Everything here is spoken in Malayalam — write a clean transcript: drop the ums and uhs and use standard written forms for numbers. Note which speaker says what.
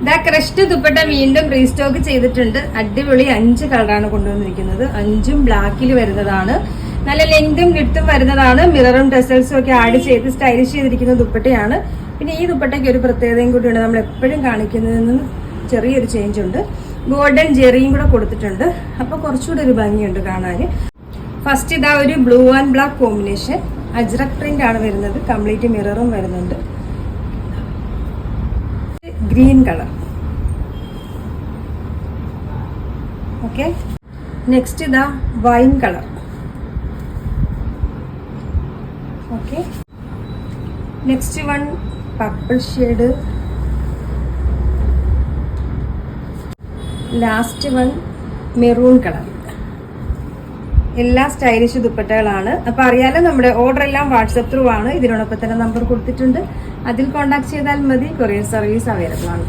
Speaker 1: ഇതാ ക്രഷ്ഡ് ദുപ്പട്ട വീണ്ടും റീസ്റ്റോക്ക് ചെയ്തിട്ടുണ്ട്. അടിപൊളി 5 കളറാണ് കൊണ്ടുവന്നിരിക്കുന്നത്. 5ഉം ബ്ലാക്കിൽ വരുന്നതാണ്. നല്ല ലെങ്തും വിഡ്ത്തും വരുന്നതാണ്. മിററും ടെസൽസും ഒക്കെ ആഡ് ചെയ്ത് സ്റ്റൈലിഷ് ചെയ്തിരിക്കുന്ന ദുപ്പട്ടയാണ്. പിന്നെ ഈ ദുപ്പട്ടയ്ക്ക് ഒരു പ്രത്യേകതയും കൂടിയുണ്ട്. നമ്മൾ എപ്പോഴും കാണിക്കുന്നതിൽ നിന്ന് ചെറിയൊരു ചേഞ്ച് ഉണ്ട്. ഗോൾഡൻ ജെറിയും കൂടെ കൊടുത്തിട്ടുണ്ട്. അപ്പൊ കുറച്ചുകൂടെ ഒരു ഭംഗിയുണ്ട് കാണാൻ. ഫസ്റ്റ് ഇതാ ഒരു blue and black combination. Ajrak print ആണ് വരുന്നത്. കംപ്ലീറ്റ് മിററും വരുന്നുണ്ട്. Green colour. ഓക്കെ, നെക്സ്റ്റ് ഇതാ wine colour. Okay, next one purple shade. Last one maroon colour. എല്ലാ സ്റ്റൈലിഷ് ദുപ്പട്ടകളാണ്. അപ്പൊ അറിയാലോ, നമ്മുടെ ഓർഡർ എല്ലാം വാട്സപ്പ് ത്രൂ ആണ്. ഇതിനോടൊപ്പം തന്നെ നമ്പർ കൊടുത്തിട്ടുണ്ട്. അതിൽ കോൺടാക്ട് ചെയ്താൽ മതി. കൊറിയർ സർവീസ് അവൈലബിൾ ആണ്.